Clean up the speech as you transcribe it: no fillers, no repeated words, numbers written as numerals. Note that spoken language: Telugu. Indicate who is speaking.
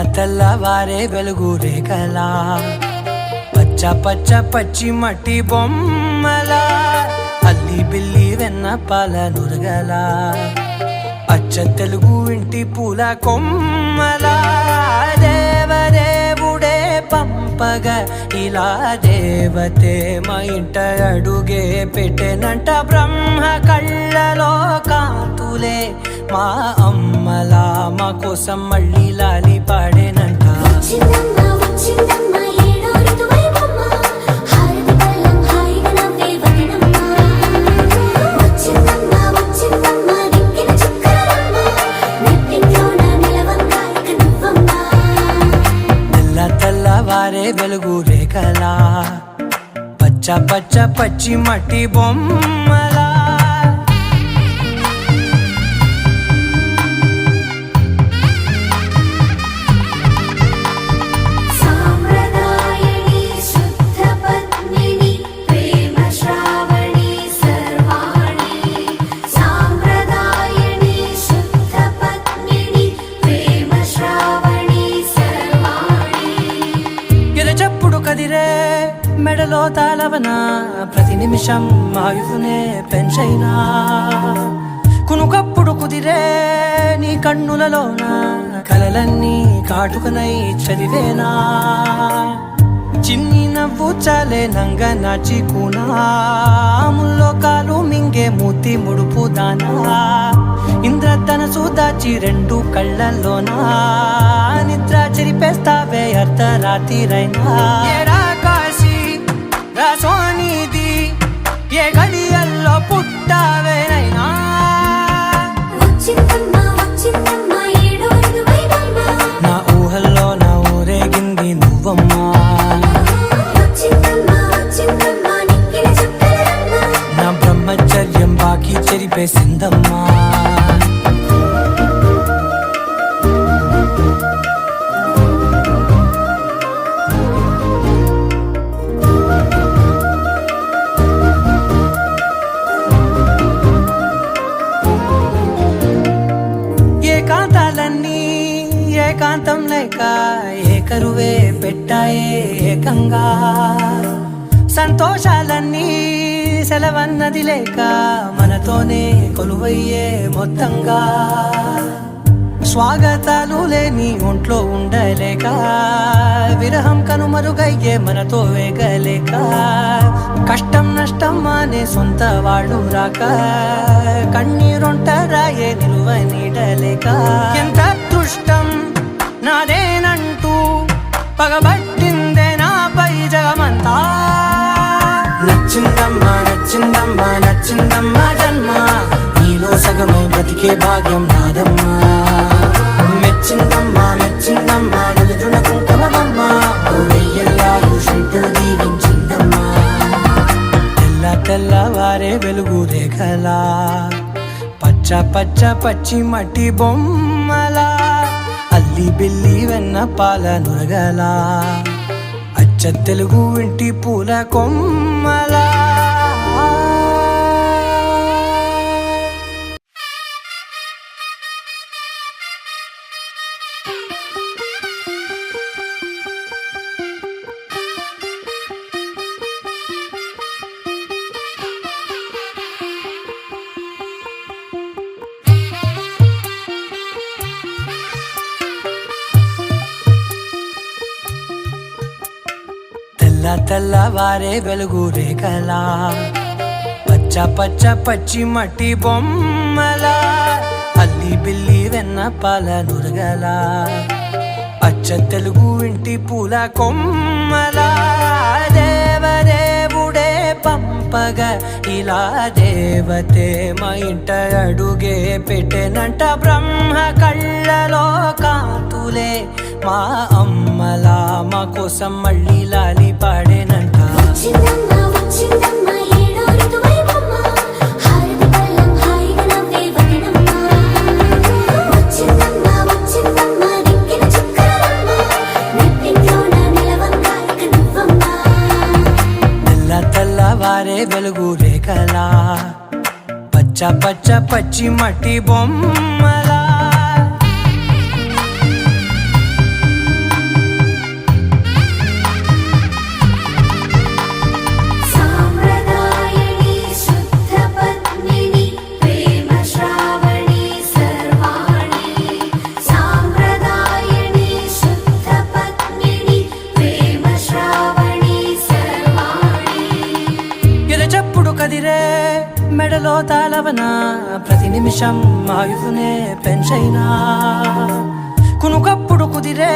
Speaker 1: తెల్లవారే వెలుగు రేఖలా పచ్చ పచ్చ పచ్చి మట్టి బొమ్మలా అల్లి బిల్లి వెన్న పాల నురగలా అచ్చ తెలుగు ఇంటి పూల కొమ్మలా దేవదేవుడే పంపగా ఇలా దేవతే మా ఇంట అడుగే పెట్టెనంట బ్రహ్మ కళ్ళలో కాంతులే మా అమ్మలా మా కోసం మళ్ళీ లాలి పాడేనంట. తెల్లవారే వెలుగు రేఖలా పచ్చ పచ్చ పచ్చి మట్టి బొమ్మలా కదిరే మెడలో తాళవన ప్రతి నిమిషం ఆయువునే పెంచైనా కునుకప్పుడు కుదిరే నీ కన్నులలోన కలలన్నీ కాటుకనై చదివేనా చిన్ని నవ్వు చాలే నంగ నాచి కూనాముల్లో కాలు మింగే మూతి ముడుపు దానా ఇంద్రధనసు దాచి రెండు కళ్ళల్లోనా నిద్ర చెరిపేస్తావే అర్ధరాత్రిరైనా కాశీ రాసోనిది ఏ గడియల్లో పుట్టావేనైనా నా ఊహల్లో నా ఊరేగింది నువ్వమ్మా నా బ్రహ్మచర్యం బాకీ చెరిపేసిందమ్మా. ఏకాంతాలన్నీ ఏకాంతం లేక ఏకరువే పెట్టాయే ఏకంగా సంతోషాలన్నీ సెలవన్నది లేక మనతోనే కొలువయ్యే మొత్తంగా స్వాగతాలు లేని ఒంట్లో ఉండలేక విరహం కనుమరుగయ్యే మనతో వేగలేక కష్టం నష్టం అనే సొంత వాళ్ళు రాక కన్నీరొంటరాయే నిలువ నీడలేక ఎంత అదృష్టం నాదేనంటూ పగబట్టిందే నాపై జగమంతా నచ్చిందమ్మా నచ్చిందమ్మా నచ్చిందమ్మా జన్మ నీలో సగమై బ్రతికే భాగ్యం నాదమ్మా మెచ్చిందమ్మా మెచ్చిందమ్మా నిలుచున్న కుంకుమమ్మా వెయ్యల్లాలు శంకరు దీవించిందమ్మా. తెల్లవారే వెలుగు రేఖలా పచ్చ పచ్చ పచ్చి మట్టి బొమ్మలా అల్లి బిల్లి వెన్న పాల నురగలా అచ్చ తెలుగు ఇంటి పూల కొమ్మలా. తెల్లవారే వెలుగు రేఖలా పచ్చ పచ్చ పచ్చి మట్టి బొమ్మలా అల్లి బిల్లి వెన్న పాల నురగలా అచ్చ తెలుగు ఇంటి పూల కొమ్మలా దేవదేవుడే పంపగా ఇలా దేవతే మా ఇంట అడుగే పెట్టెనంట బ్రహ్మ కళ్ళలో కాంతులే మా అమ్మలా మా కోసం మళ్ళీ లాలి పాడేనంట. తెల్లవారే వెలుగు రేఖలా పచ్చ పచ్చ పచ్చి మట్టి బొమ్మలా గాలిలో తాళవన ప్రతి నిమిషం ఆయువునే పెంచైనా కునుకప్పుడు కుదిరే